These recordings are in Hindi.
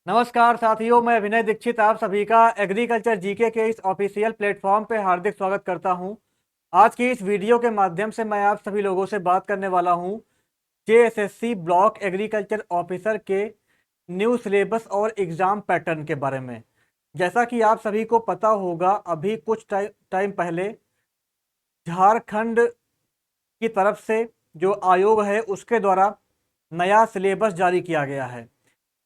नमस्कार साथियों, मैं विनय दीक्षित आप सभी का एग्रीकल्चर जीके के इस ऑफिशियल प्लेटफॉर्म पे हार्दिक स्वागत करता हूं। आज की इस वीडियो के माध्यम से मैं आप सभी लोगों से बात करने वाला हूं जेएसएससी ब्लॉक एग्रीकल्चर ऑफिसर के न्यू सिलेबस और एग्ज़ाम पैटर्न के बारे में। जैसा कि आप सभी को पता होगा, अभी कुछ टाइम पहले झारखंड की तरफ से जो आयोग है उसके द्वारा नया सिलेबस जारी किया गया है।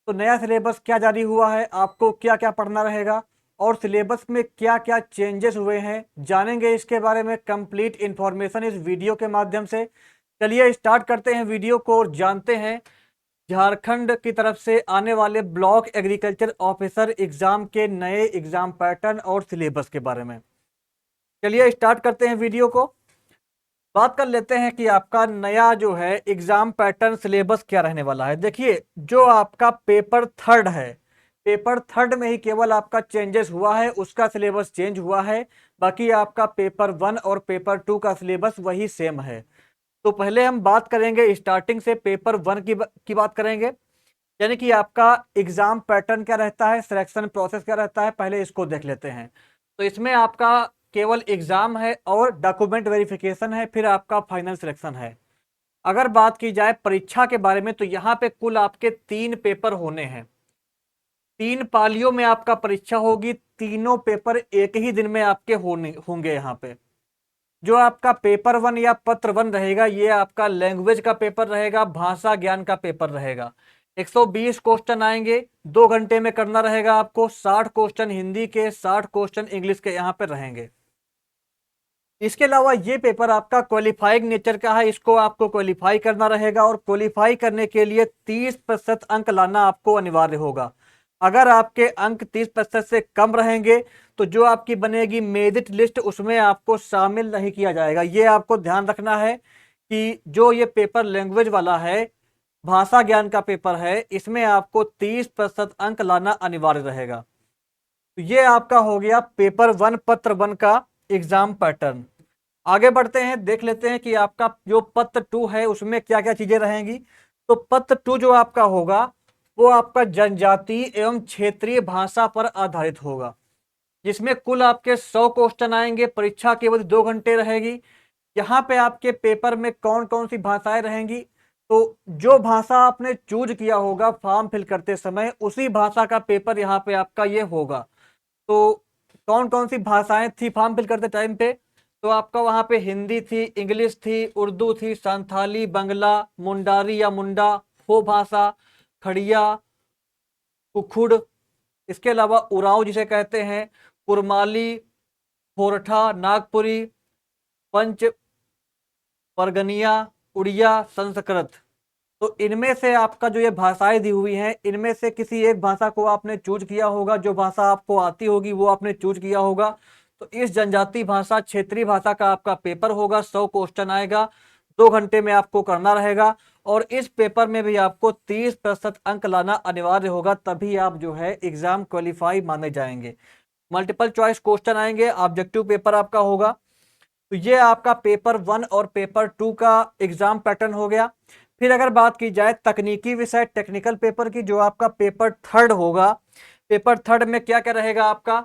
तो नया सिलेबस क्या जारी हुआ है, आपको क्या क्या पढ़ना रहेगा और सिलेबस में क्या क्या चेंजेस हुए हैं, जानेंगे इसके बारे में कंप्लीट इन्फॉर्मेशन इस वीडियो के माध्यम से। चलिए स्टार्ट करते हैं वीडियो को और जानते हैं झारखंड की तरफ से आने वाले ब्लॉक एग्रीकल्चर ऑफिसर एग्जाम के नए एग्जाम पैटर्न और सिलेबस के बारे में। चलिए स्टार्ट करते हैं वीडियो को। बात कर लेते हैं कि आपका नया जो है एग्जाम पैटर्न सिलेबस क्या रहने वाला है। देखिए, जो आपका पेपर थर्ड है, पेपर थर्ड में ही केवल आपका चेंजेस हुआ है, उसका सिलेबस चेंज हुआ है। बाकी आपका पेपर वन और पेपर टू का सिलेबस वही सेम है। तो पहले हम बात करेंगे स्टार्टिंग से पेपर वन की बात करेंगे, यानी कि आपका एग्जाम पैटर्न क्या रहता है, सिलेक्शन प्रोसेस क्या रहता है, पहले इसको देख लेते हैं। तो इसमें आपका केवल एग्जाम है और डॉक्यूमेंट वेरिफिकेशन है, फिर आपका फाइनल सिलेक्शन है। अगर बात की जाए परीक्षा के बारे में, तो यहाँ पे कुल आपके 3 पेपर होने हैं। 3 पालियों में आपका परीक्षा होगी, तीनों पेपर एक ही दिन में आपके होने होंगे। यहाँ पे जो आपका पेपर वन या पत्र वन रहेगा, ये आपका लैंग्वेज का पेपर रहेगा, भाषा ज्ञान का पेपर रहेगा। 120 क्वेश्चन आएंगे, 2 घंटे में करना रहेगा आपको। 60 क्वेश्चन हिंदी के, 60 क्वेश्चन इंग्लिश के यहाँ पे रहेंगे। इसके अलावा ये पेपर आपका क्वालिफाइंग नेचर का है, इसको आपको क्वालिफाई करना रहेगा और क्वालिफाई करने के लिए 30% अंक लाना आपको अनिवार्य होगा। अगर आपके अंक 30% से कम रहेंगे तो जो आपकी बनेगी मेरिट लिस्ट, उसमें आपको शामिल नहीं किया जाएगा। ये आपको ध्यान रखना है कि जो ये पेपर लैंग्वेज वाला है, भाषा ज्ञान का पेपर है, इसमें आपको 30% अंक लाना अनिवार्य रहेगा। तो ये आपका हो गया पेपर वन पत्र वन का एग्जाम पैटर्न। आगे बढ़ते हैं, देख लेते हैं कि आपका जो पत्र टू है उसमें क्या क्या चीजें रहेंगी। तो पत्र टू जो आपका होगा वो आपका जनजातीय एवं क्षेत्रीय भाषा पर आधारित होगा, जिसमें कुल आपके 100 क्वेश्चन आएंगे। परीक्षा केवल 2 घंटे रहेगी। यहाँ पे आपके पेपर में कौन कौन सी भाषाएं रहेंगी, तो जो भाषा आपने चूज किया होगा फॉर्म फिल करते समय, उसी भाषा का पेपर यहाँ पे आपका ये होगा। तो कौन कौन सी भाषाएं थी फॉर्म फिल करते टाइम पे, तो आपका वहां पे हिंदी थी, इंग्लिश थी, उर्दू थी, संथाली, बंगला, मुंडारी या मुंडा, हो भाषा, खड़िया, कुखुड़, इसके अलावा उरांव जिसे कहते हैं, कुरमाली, खोरठा, नागपुरी, पंच परगनिया, उड़िया, संस्कृत। तो इनमें से आपका जो ये भाषाएं दी हुई हैं, इनमें से किसी एक भाषा को आपने चूज किया होगा। जो भाषा आपको आती होगी वो आपने चूज किया होगा। तो इस जनजातीय भाषा क्षेत्रीय भाषा का आपका पेपर होगा, 100 क्वेश्चन आएगा, 2 घंटे में आपको करना रहेगा। और इस पेपर में भी आपको 30% अंक लाना अनिवार्य होगा, तभी आप जो है एग्जाम क्वालिफाई माने जाएंगे। मल्टीपल चॉइस क्वेश्चन आएंगे, ऑब्जेक्टिव पेपर आपका होगा। तो ये आपका पेपर वन और पेपर टू का एग्जाम पैटर्न हो गया। फिर अगर बात की जाए तकनीकी विषय टेक्निकल पेपर की, जो आपका पेपर थर्ड होगा, पेपर थर्ड में क्या क्या रहेगा आपका,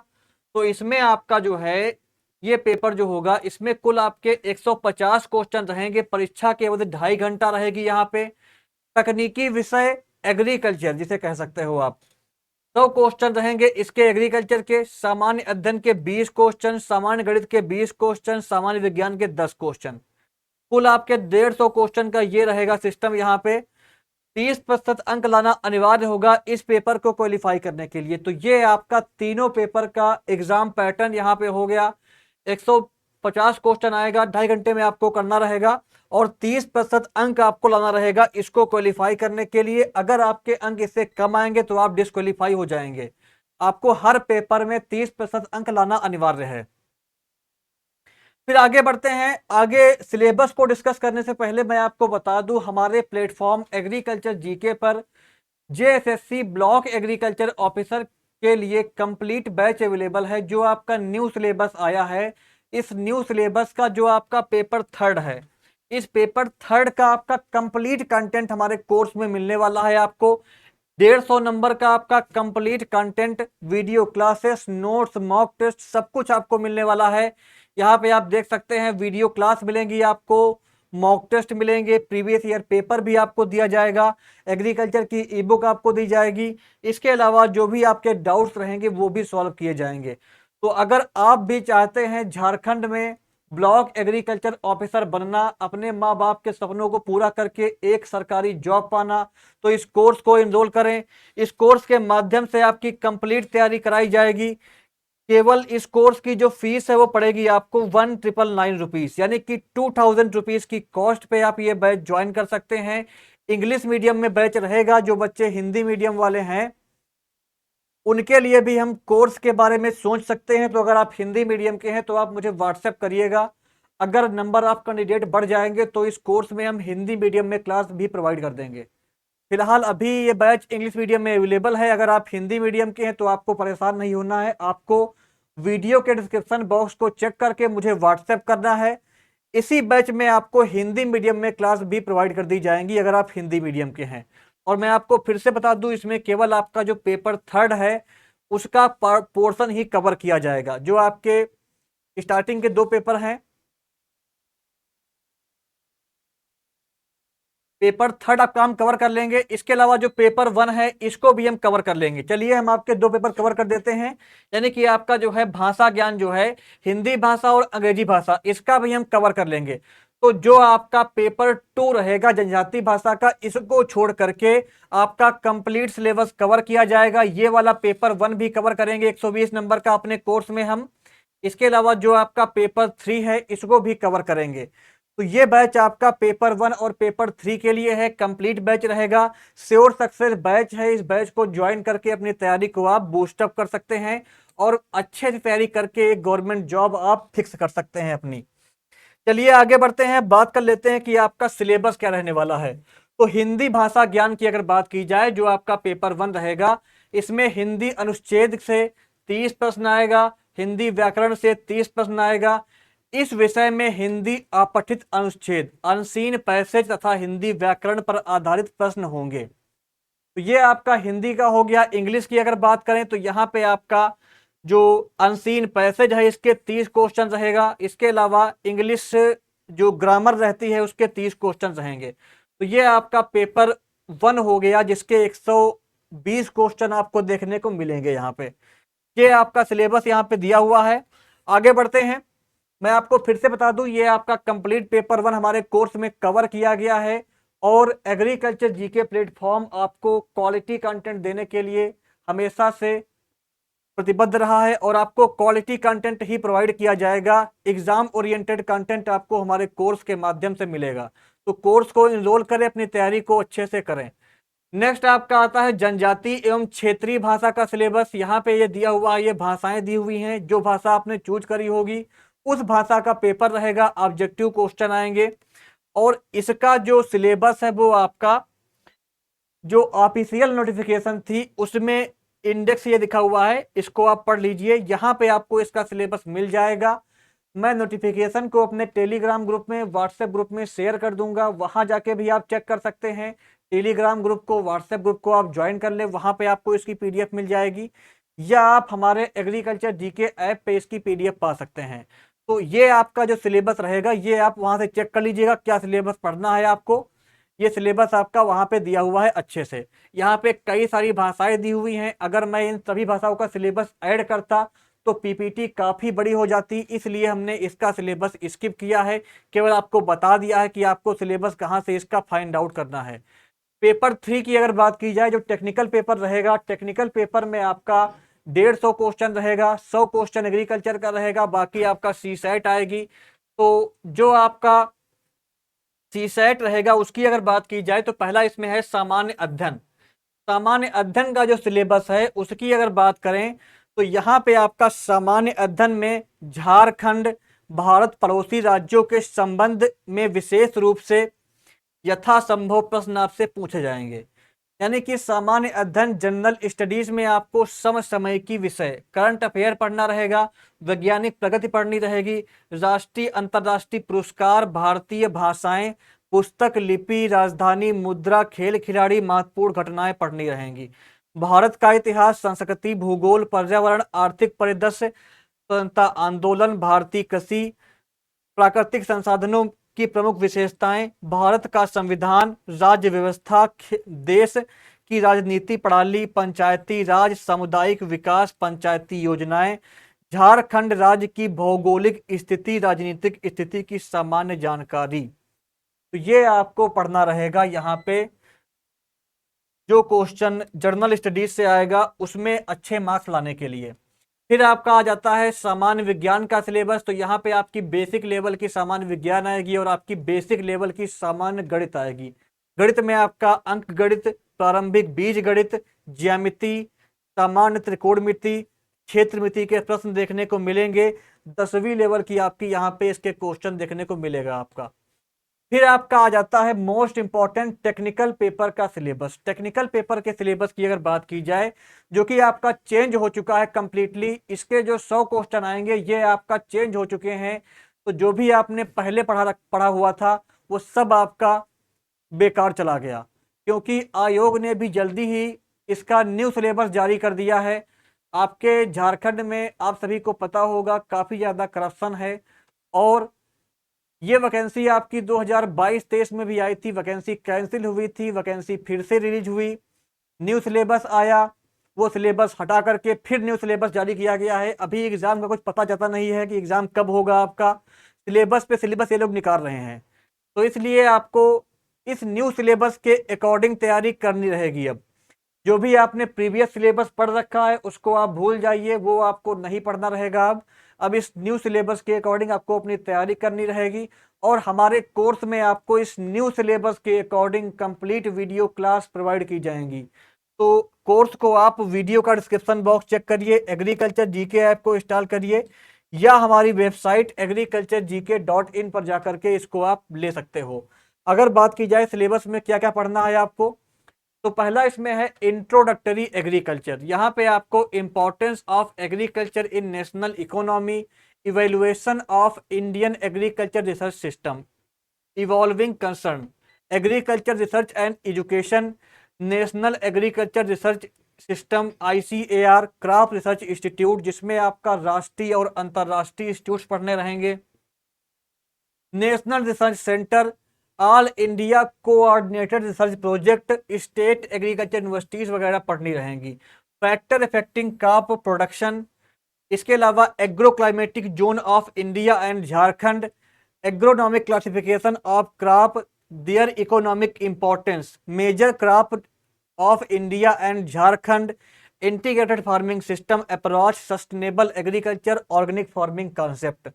तो इसमें आपका जो है ये पेपर जो होगा, इसमें कुल आपके 150 क्वेश्चन रहेंगे। परीक्षा केवल 2.5 घंटा रहेगी। यहाँ पे तकनीकी विषय एग्रीकल्चर जिसे कह सकते हो आप, 100 क्वेश्चन रहेंगे इसके एग्रीकल्चर के। सामान्य अध्ययन के 20 क्वेश्चन, सामान्य गणित के 20 क्वेश्चन, सामान्य विज्ञान के 10 क्वेश्चन। कुल आपके 150 क्वेश्चन का ये रहेगा सिस्टम। यहाँ पे 30% अंक लाना अनिवार्य होगा इस पेपर को क्वालिफाई करने के लिए। तो ये आपका तीनों पेपर का एग्जाम पैटर्न यहाँ पे हो गया। 150 क्वेश्चन आएगा, 2.5 घंटे में आपको करना रहेगा और 30% अंक आपको लाना रहेगा इसको क्वालिफाई करने के लिए। अगर आपके अंक इससे कम आएंगे तो आप डिस्क्वालीफाई हो जाएंगे। आपको हर पेपर में 30% अंक लाना अनिवार्य है। फिर आगे बढ़ते हैं। आगे सिलेबस को डिस्कस करने से पहले मैं आपको बता दूं, हमारे प्लेटफॉर्म एग्रीकल्चर जीके पर जेएसएससी ब्लॉक एग्रीकल्चर ऑफिसर के लिए कंप्लीट बैच अवेलेबल है। जो आपका न्यू सिलेबस आया है, इस न्यू सिलेबस का जो आपका पेपर थर्ड है, इस पेपर थर्ड का आपका कंप्लीट कंटेंट हमारे कोर्स में मिलने वाला है आपको। 150 नंबर का आपका complete content, video classes, notes, mock test, सब कुछ आपको मिलने वाला है। यहाँ पे आप देख सकते हैं वीडियो क्लास मिलेंगी आपको, मॉक टेस्ट मिलेंगे, प्रीवियस ईयर पेपर भी आपको दिया जाएगा, एग्रीकल्चर की ई बुक आपको दी जाएगी। इसके अलावा जो भी आपके डाउट्स रहेंगे वो भी सॉल्व किए जाएंगे। तो अगर आप भी चाहते हैं झारखंड में ब्लॉक एग्रीकल्चर ऑफिसर बनना, अपने माँ बाप के सपनों को पूरा करके एक सरकारी जॉब पाना, तो इस कोर्स को एनरोल करें। इस कोर्स के माध्यम से आपकी कंप्लीट तैयारी कराई जाएगी। केवल इस कोर्स की जो फीस है वो पड़ेगी आपको 1999 रुपीज, यानी कि 2000 रुपीज की कॉस्ट पे आप ये बैच ज्वाइन कर सकते हैं। इंग्लिश मीडियम में बैच रहेगा। जो बच्चे हिंदी मीडियम वाले हैं उनके लिए भी हम कोर्स के बारे में सोच सकते हैं। तो अगर आप हिंदी मीडियम के हैं तो आप मुझे व्हाट्सएप करिएगा। अगर नंबर ऑफ कैंडिडेट बढ़ जाएंगे तो इस कोर्स में हम हिंदी मीडियम में क्लास भी प्रोवाइड कर देंगे। फिलहाल अभी ये बैच इंग्लिश मीडियम में अवेलेबल है। अगर आप हिंदी मीडियम के हैं तो आपको परेशान नहीं होना है। आपको वीडियो के डिस्क्रिप्शन बॉक्स को चेक करके मुझे व्हाट्सएप करना है। इसी बैच में आपको हिंदी मीडियम में क्लास भी प्रोवाइड कर दी जाएंगी अगर आप हिंदी मीडियम के हैं। और मैं आपको फिर से बता दूं, इसमें केवल आपका जो पेपर थर्ड है उसका पोर्शन ही कवर किया जाएगा। जो आपके स्टार्टिंग के 2 पेपर हैं, पेपर थर्ड आप काम कवर कर लेंगे। इसके अलावा जो पेपर 1 है इसको भी हम कवर कर लेंगे। चलिए हम आपके 2 पेपर कवर कर देते हैं। यानी कि आपका जो है भाषा ज्ञान जो है, हिंदी भाषा और अंग्रेजी भाषा, इसका भी हम कवर कर लेंगे। तो जो आपका पेपर 2 रहेगा जनजाति भाषा का, इसको छोड़ करके आपका कंप्लीट सिलेबस कवर किया जाएगा। ये वाला पेपर 1 भी कवर करेंगे 120 नंबर का अपने कोर्स में हम। इसके अलावा जो आपका पेपर 3 है इसको भी कवर करेंगे। तो ये बैच आपका पेपर 1 और पेपर 3 के लिए है, कंप्लीट बैच रहेगा। श्योर सक्सेस बैच है। इस बैच को ज्वाइन करके अपनी तैयारी को आप बूस्टअप कर सकते हैं और अच्छे से तैयारी करके एक गवर्नमेंट जॉब आप फिक्स कर सकते हैं अपनी। चलिए आगे बढ़ते हैं, बात कर लेते हैं कि आपका सिलेबस क्या रहने वाला है। तो हिंदी भाषा ज्ञान की अगर बात की जाए, जो आपका पेपर 1 रहेगा, इसमें हिंदी अनुच्छेद से 30 प्रश्न आएगा, हिंदी व्याकरण से 30 प्रश्न आएगा। इस विषय में हिंदी अपठित अनुच्छेद, अनसीन पैसेज तथा हिंदी व्याकरण पर आधारित प्रश्न होंगे। तो ये आपका हिंदी का हो गया। इंग्लिश की अगर बात करें तो यहाँ पे आपका जो अनसीन पैसेज है इसके 30 क्वेश्चन रहेगा। इसके अलावा इंग्लिश जो ग्रामर रहती है उसके 30 क्वेश्चन रहेंगे। तो ये आपका पेपर 1 हो गया जिसके 120 क्वेश्चन आपको देखने को मिलेंगे यहाँ पे। ये आपका सिलेबस यहाँ पे दिया हुआ है। आगे बढ़ते हैं। मैं आपको फिर से बता दूं, ये आपका कंप्लीट पेपर 1 हमारे कोर्स में कवर किया गया है। और एग्रीकल्चर जीके प्लेटफॉर्म आपको क्वालिटी कंटेंट देने के लिए हमेशा से प्रतिबद्ध रहा है और आपको क्वालिटी कंटेंट ही प्रोवाइड किया जाएगा। एग्जाम ओरिएंटेड कंटेंट आपको हमारे कोर्स के माध्यम से मिलेगा। तो कोर्स को इनरोल करें, अपनी तैयारी को अच्छे से करें। नेक्स्ट आपका आता है जनजाति एवं क्षेत्रीय भाषा का सिलेबस। यहाँ पे ये दिया हुआ है, ये भाषाएं दी हुई हैं। जो भाषा आपने चूज करी होगी उस भाषा का पेपर रहेगा, ऑब्जेक्टिव क्वेश्चन आएंगे। और इसका जो सिलेबस है वो आपका जो ऑफिशियल नोटिफिकेशन थी उसमें इंडेक्स ये दिखा हुआ है, इसको आप पढ़ लीजिए। यहाँ पे आपको इसका सिलेबस मिल जाएगा। मैं नोटिफिकेशन को अपने टेलीग्राम ग्रुप में, व्हाट्सएप ग्रुप में शेयर कर दूंगा, वहां जाके भी आप चेक कर सकते हैं। टेलीग्राम ग्रुप को, व्हाट्सएप ग्रुप को आप ज्वाइन कर ले, वहां पे आपको इसकी पीडीएफ मिल जाएगी। या आप हमारे एग्रीकल्चर जीके ऐप पे इसकी पीडीएफ पा सकते हैं। तो ये आपका जो सिलेबस रहेगा ये आप वहां से चेक कर लीजिएगा, क्या सिलेबस पढ़ना है आपको। ये सिलेबस आपका वहां पे दिया हुआ है अच्छे से। यहाँ पे कई सारी भाषाएं दी हुई हैं। अगर मैं इन सभी भाषाओं का सिलेबस ऐड करता तो पीपीटी काफी बड़ी हो जाती, इसलिए हमने इसका सिलेबस स्किप किया है। केवल आपको बता दिया है कि आपको सिलेबस कहाँ से इसका फाइंड आउट करना है। पेपर 3 की अगर बात की जाए, जो टेक्निकल पेपर रहेगा, टेक्निकल पेपर में आपका 150 क्वेश्चन रहेगा। 100 क्वेश्चन एग्रीकल्चर का रहेगा, बाकी आपका सी सेट आएगी। तो जो आपका सी सेट रहेगा उसकी अगर बात की जाए तो पहला इसमें है सामान्य अध्ययन। सामान्य अध्ययन का जो सिलेबस है उसकी अगर बात करें तो यहाँ पे आपका सामान्य अध्ययन में झारखंड, भारत पड़ोसी राज्यों के संबंध में विशेष रूप से यथासंभव प्रश्न आपसे पूछे जाएंगे। यानी कि सामान्य अध्ययन जनरल स्टडीज में आपको समसामयिकी विषय, करंट अफेयर पढ़ना रहेगा, वैज्ञानिक प्रगति पढ़नी रहेगी, राष्ट्रीय अंतर्राष्ट्रीय पुरस्कार, भारतीय भाषाएं, पुस्तक, लिपि, राजधानी, मुद्रा, खेल खिलाड़ी, महत्वपूर्ण घटनाएं पढ़नी रहेंगी। भारत का इतिहास, संस्कृति, भूगोल, पर्यावरण, आर्थिक परिदृश्य, स्वतंत्रता आंदोलन, भारतीय कृषि, प्राकृतिक संसाधनों की प्रमुख विशेषताएं, भारत का संविधान, राज्य व्यवस्था, देश की राजनीति प्रणाली, पंचायती राज, सामुदायिक विकास, पंचायती योजनाएं, झारखंड राज्य की भौगोलिक स्थिति, राजनीतिक स्थिति की सामान्य जानकारी। तो ये आपको पढ़ना रहेगा यहाँ पे। जो क्वेश्चन जर्नल स्टडीज से आएगा उसमें अच्छे मार्क्स लाने के लिए। फिर आपका आ जाता है सामान्य विज्ञान का सिलेबस। तो यहाँ पे आपकी बेसिक लेवल की सामान्य विज्ञान आएगी और आपकी बेसिक लेवल की सामान्य गणित आएगी। गणित में आपका अंक गणित, प्रारंभिक बीज गणित, ज्यामिति, सामान्य त्रिकोणमिति, क्षेत्रमिति के प्रश्न देखने को मिलेंगे। 10वीं लेवल की आपकी यहाँ पे इसके क्वेश्चन देखने को मिलेगा आपका। फिर आपका आ जाता है मोस्ट इंपॉर्टेंट टेक्निकल पेपर का सिलेबस। टेक्निकल पेपर के सिलेबस की अगर बात की जाए, जो कि आपका चेंज हो चुका है कंप्लीटली, इसके जो 100 क्वेश्चन आएंगे ये आपका चेंज हो चुके हैं। तो जो भी आपने पहले पढ़ा हुआ था वो सब आपका बेकार चला गया, क्योंकि आयोग ने भी जल्दी ही इसका न्यू सिलेबस जारी कर दिया है। आपके झारखंड में आप सभी को पता होगा काफी ज्यादा करप्शन है, और ये वैकेंसी आपकी 2022-23 में भी आई थी, वैकेंसी कैंसिल हुई थी, वैकेंसी फिर से रिलीज हुई, न्यू सिलेबस आया, वो सिलेबस हटा करके फिर न्यू सिलेबस जारी किया गया है। अभी एग्जाम का कुछ पता चलता नहीं है कि एग्जाम कब होगा आपका। सिलेबस पे सिलेबस ये लोग निकाल रहे हैं, तो इसलिए आपको इस न्यू सिलेबस के अकॉर्डिंग तैयारी करनी रहेगी। अब जो भी आपने प्रीवियस सिलेबस पढ़ रखा है उसको आप भूल जाइए, वो आपको नहीं पढ़ना रहेगा। अब इस न्यू सिलेबस के अकॉर्डिंग आपको अपनी तैयारी करनी रहेगी, और हमारे कोर्स में आपको इस न्यू सिलेबस के according complete video class provide की जाएंगी। तो कोर्स को आप वीडियो का डिस्क्रिप्शन बॉक्स चेक करिए, एग्रीकल्चर जीके ऐप को इंस्टॉल करिए, या हमारी वेबसाइट agriculturegk.in पर जाकर के इसको आप ले सकते हो। अगर बात की जाए सिलेबस में क्या क्या पढ़ना है आपको, तो पहला इसमें है इंट्रोडक्टरी एग्रीकल्चर। यहाँ पे आपको importance of agriculture in national economy, evaluation of Indian agriculture research system, evolving concern, agriculture research and education, national agriculture research system ICAR, crop research institute जिसमें आपका राष्ट्रीय और अंतर्राष्ट्रीय इंस्टीट्यूट पढ़ने रहेंगे, national research centre, all India coordinated research project, state agriculture universities वगैरह पढ़नी रहेंगी, फैक्टर इफेक्टिंग क्रॉप प्रोडक्शन, इसके अलावा agro climatic zone of India and Jharkhand, agronomic classification of crop, their economic importance, major crop of India and Jharkhand, integrated farming system approach, sustainable agriculture, organic farming concept.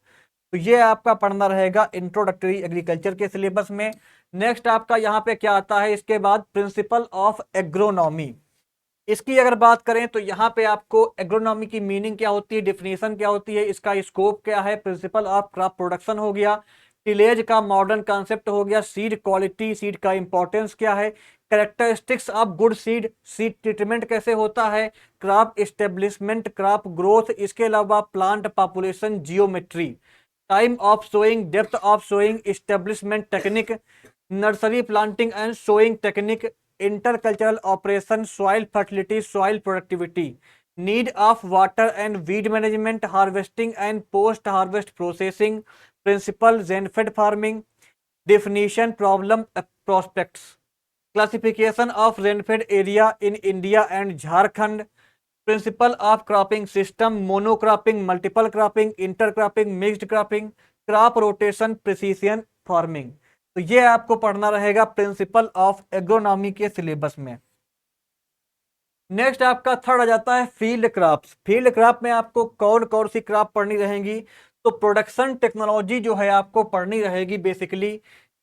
तो ये आपका पढ़ना रहेगा इंट्रोडक्टरी एग्रीकल्चर के सिलेबस में। नेक्स्ट आपका यहाँ पे क्या आता है, इसके बाद प्रिंसिपल ऑफ एग्रोनॉमी। इसकी अगर बात करें तो यहाँ पे आपको एग्रोनॉमी की मीनिंग क्या होती है, डिफिनेशन क्या होती है, इसका स्कोप क्या है, प्रिंसिपल ऑफ क्रॉप प्रोडक्शन हो गया, टिलेज का मॉडर्न कॉन्सेप्ट हो गया, सीड क्वालिटी, सीड का इंपॉर्टेंस क्या है, characteristics of good seed, seed treatment कैसे होता है, क्रॉप एस्टेब्लिशमेंट, क्रॉप ग्रोथ, इसके अलावा plant population geometry, time of sowing, depth of sowing, establishment technique, nursery planting and sowing technique, intercultural operation, soil fertility, soil productivity, need of water and weed management, harvesting and post harvest processing, principle rainfed farming, definition, problem, prospects, classification of rainfed area in India and Jharkhand, principle of cropping system, monocropping, multiple cropping, intercropping, mixed cropping, crop rotation, precision farming. तो ये आपको पढ़ना रहेगा प्रिंसिपल ऑफ एग्रोनॉमी के सिलेबस में। नेक्स्ट आपका थर्ड आ जाता है फील्ड क्रॉप्स। फील्ड क्रॉप में आपको कौन कौन सी क्रॉप पढ़नी रहेंगी, तो प्रोडक्शन टेक्नोलॉजी जो है आपको पढ़नी रहेगी बेसिकली।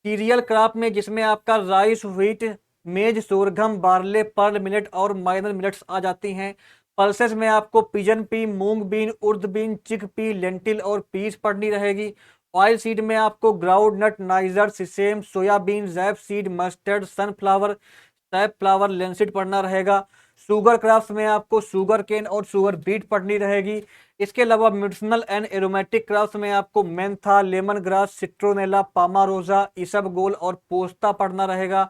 सीरियल क्रॉप में जिसमें आपका rice, wheat, maize, sorghum, barley, pearl millet और माइनर मिलेट्स आ जाती हैं। पल्सेस में आपको pigeon pea, moong bean, urd bean, chickpea, lentil और पीस पढ़नी रहेगी। ऑयल सीड में आपको groundnut, niger, sesame, soybean, rape seed, mustard, sunflower, flower linseed पढ़ना रहेगा। शुगर क्रॉप्स में आपको शुगर केन और शुगर बीट पढ़नी रहेगी। इसके अलावा मेडिसिनल एंड एरोमेटिक क्रॉप्स में आपको mentha, lemongrass, citronella, palmarosa, isabgol और पोस्ता पढ़ना रहेगा।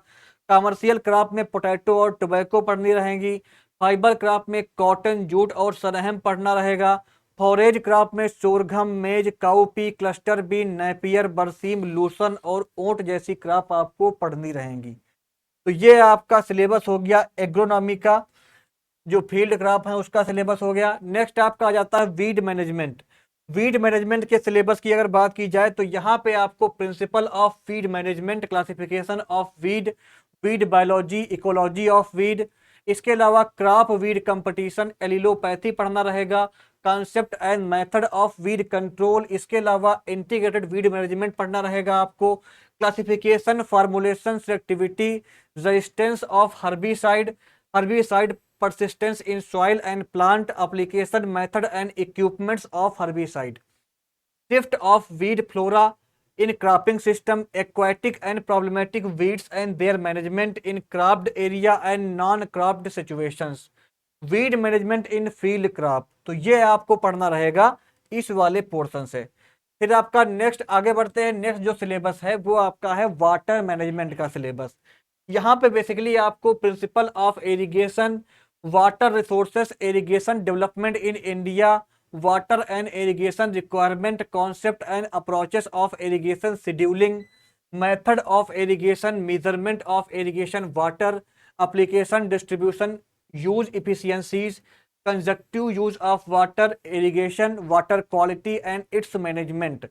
कमर्शियल क्रॉप में पोटैटो और टोबैको पढ़नी रहेगी। फाइबर क्रॉप में कॉटन, जूट और सरहम पढ़ना रहेगा। फॉरेज क्रॉप में सोरघम, मेज, काउपी, क्लस्टर बीन, नेपियर, बरसीम, लूसन और ओट जैसी क्रॉप आपको पढ़नी रहेंगी। तो ये आपका सिलेबस हो गया एग्रोनॉमी का, जो फील्ड क्रॉप है उसका सिलेबस हो गया। नेक्स्ट आपका आ जाता है वीड मैनेजमेंट। वीड मैनेजमेंट के सिलेबस की अगर बात की जाए तो यहाँ पे आपको principle of feed management, classification of weed, weed biology, ecology of weed, इसके अलावा क्रॉप वीड कंपटीशन, एलिलोपैथी पढ़ना रहेगा, concept and method of weed control, इसके अलावा इंटीग्रेटेड वीड मैनेजमेंट पढ़ना रहेगा आपको, classification, formulation, selectivity, resistance of herbicide, herbicide persistence in soil and plant application, method and equipments of herbicide, shift of weed flora in cropping system, aquatic and problematic weeds and their management in cropped area and non-cropped situations, weed management in field crop। तो ये आपको पढ़ना रहेगा इस वाले पोर्शन से। फिर आपका नेक्स्ट आगे बढ़ते हैं। नेक्स्ट जो सिलेबस है वो आपका है वाटर मैनेजमेंट का सिलेबस। यहाँ पे बेसिकली आपको principle of irrigation, water resources, irrigation development in India, water and irrigation requirement, concept and approaches of irrigation scheduling, method of irrigation, measurement of irrigation water, application, distribution, use efficiencies, conjunctive use of water, irrigation, water quality and its management,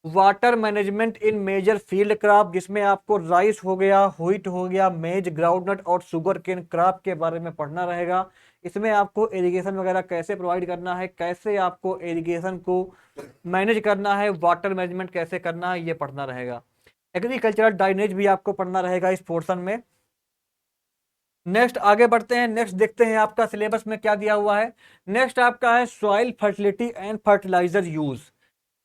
water management in major field crop, जिसमें आपको राइस हो गया, व्हीट हो गया, मेज, ग्राउंडनट और शुगर केन क्रॉप के बारे में पढ़ना रहेगा। इसमें आपको इरिगेशन वगैरह कैसे प्रोवाइड करना है, कैसे आपको इरिगेशन को मैनेज करना है, वाटर मैनेजमेंट कैसे करना है, ये पढ़ना रहेगा। एग्रीकल्चरल ड्राइनेज भी आपको पढ़ना रहेगा इस पोर्शन में। नेक्स्ट आगे बढ़ते हैं। नेक्स्ट देखते हैं आपका सिलेबस में क्या दिया हुआ है। नेक्स्ट आपका है soil fertility and fertiliser use.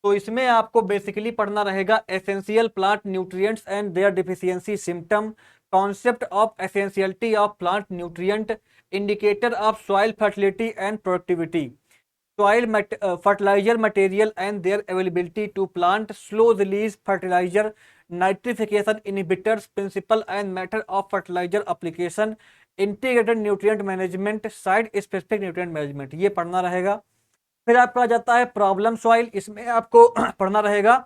तो इसमें आपको बेसिकली पढ़ना रहेगा essential plant nutrients and their deficiency symptom, concept of essentiality of plant nutrient, indicator of soil fertility and productivity, soil fertiliser material and their availability to plant, slow release fertiliser, nitrification inhibitors, principle and method of fertiliser application, integrated nutrient management, site specific nutrient management, ये पढ़ना रहेगा। फिर आपका जाता है प्रॉब्लम सॉइल। इसमें आपको पढ़ना रहेगा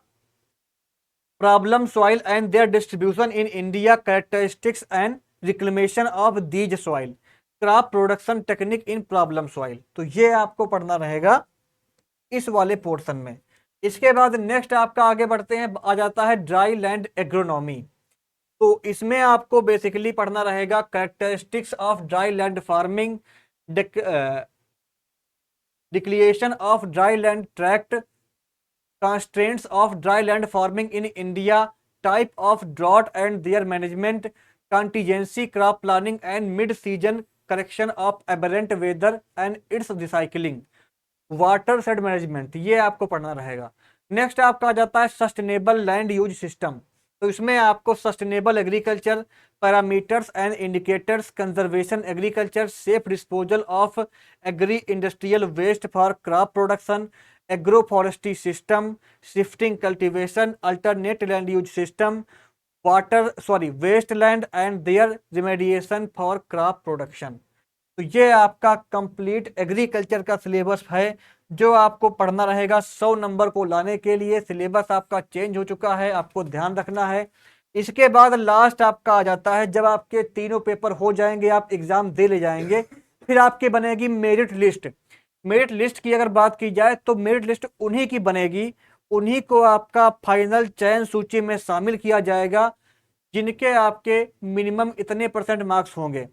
problem soil and there distribution in India, characteristics and reclamation of these soil, crop production technique in problem soil. तो ये आपको पढ़ना रहेगा इस वाले पोर्शन में। इसके बाद नेक्स्ट आपका आगे बढ़ते हैं, आ जाता है ड्राई लैंड एग्रोनॉमी। तो इसमें आपको बेसिकली पढ़ना रहेगा characteristics of dry land farming, delineation of dry land tract, constraints of dry land farming in India, type of drought and their management, contingency crop planning and mid-season correction of aberrant weather and its recycling, water shade management, ये आपको पढ़ना रहेगा। नेक्स्ट आपका आ जाता है सस्टेनेबल लैंड यूज सिस्टम। तो इसमें आपको sustainable agriculture, parameters and indicators, conservation agriculture, safe disposal of agri industrial waste for crop production, agro forestry system, shifting cultivation, alternate land use system, waste land and their remediation for crop production. तो ये आपका कंप्लीट एग्रीकल्चर का सिलेबस है जो आपको पढ़ना रहेगा। 100 नंबर को लाने के लिए सिलेबस आपका चेंज हो चुका है, आपको ध्यान रखना है। इसके बाद लास्ट आपका आ जाता है, जब आपके तीनों पेपर हो जाएंगे, आप एग्जाम दे ले जाएंगे, फिर आपकी बनेगी मेरिट लिस्ट। मेरिट लिस्ट की अगर बात की जाए तो मेरिट लिस्ट उन्हीं की बनेगी, उन्हीं को आपका फाइनल चयन सूची में शामिल किया जाएगा जिनके आपके मिनिमम इतने परसेंट मार्क्स होंगे।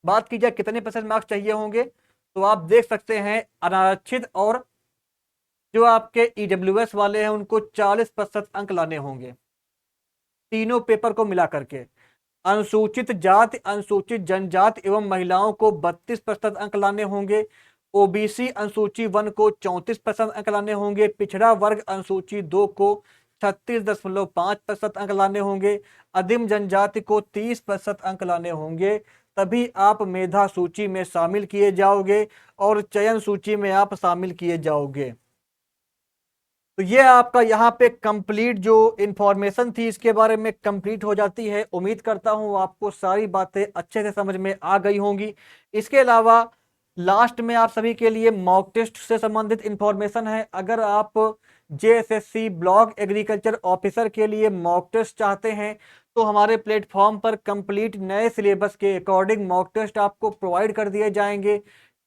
बात की जाए कितने परसेंट मार्क्स चाहिए होंगे, तो आप देख सकते हैं अनारक्षित और जो आपके ईडब्ल्यूएस वाले हैं उनको 40% अंक लाने होंगे तीनों पेपर को मिला करके। अनुसूचित जाति, अनुसूचित जनजाति एवं महिलाओं को 32% अंक लाने होंगे। ओबीसी अनुसूची 1 को 34% अंक लाने होंगे। पिछड़ा वर्ग अनुसूची 2 को 36.5% अंक लाने होंगे। आदिम जनजाति को 30% अंक लाने होंगे। तभी आप मेधा सूची में शामिल किए जाओगे और चयन सूची में आप शामिल किए जाओगे। तो ये आपका यहाँ पे कंप्लीट जो इंफॉर्मेशन थी इसके बारे में कंप्लीट हो जाती है। उम्मीद करता हूँ आपको सारी बातें अच्छे से समझ में आ गई होंगी। इसके अलावा लास्ट में आप सभी के लिए मॉक टेस्ट से संबंधित इंफॉर्मेशन है। अगर आप जेएसएससी ब्लॉक एग्रीकल्चर ऑफिसर के लिए मॉक टेस्ट चाहते हैं तो हमारे प्लेटफॉर्म पर कंप्लीट नए सिलेबस के अकॉर्डिंग मॉक टेस्ट आपको प्रोवाइड कर दिए जाएंगे।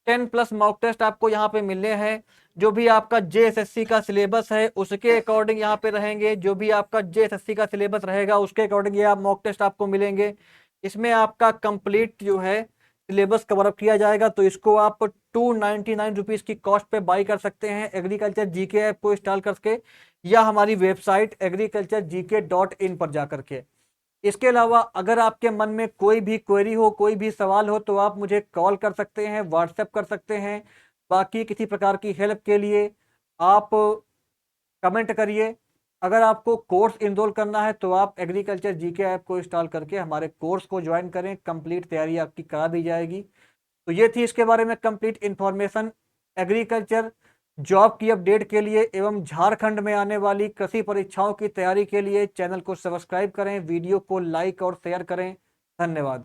10+ मॉक टेस्ट आपको यहाँ पे मिलने हैं। जो भी आपका जेएसएससी का सिलेबस है उसके अकॉर्डिंग यहाँ पे रहेंगे। जो भी आपका जेएसएससी का सिलेबस रहेगा उसके अकॉर्डिंग ये आप मॉक टेस्ट आपको मिलेंगे। इसमें आपका कंप्लीट जो है सिलेबस कवर अप किया जाएगा। तो इसको आप 299 रुपीज़ की कॉस्ट पे बाई कर सकते हैं एग्रीकल्चर जीके ऐप को इंस्टॉल करके या हमारी वेबसाइट agriculturegk.in पर जा करके। इसके अलावा अगर आपके मन में कोई भी क्वेरी हो, कोई भी सवाल हो तो आप मुझे कॉल कर सकते हैं, व्हाट्सएप कर सकते हैं। बाकी किसी प्रकार की हेल्प के लिए आप कमेंट करिए। अगर आपको कोर्स इनरोल करना है तो आप एग्रीकल्चर जीके ऐप को इंस्टॉल करके हमारे कोर्स को ज्वाइन करें। कंप्लीट तैयारी आपकी करा दी जाएगी। तो ये थी इसके बारे में कंप्लीट इंफॉर्मेशन। एग्रीकल्चर जॉब की अपडेट के लिए एवं झारखंड में आने वाली कृषि परीक्षाओं की तैयारी के लिए चैनल को सब्सक्राइब करें, वीडियो को लाइक और शेयर करें। धन्यवाद।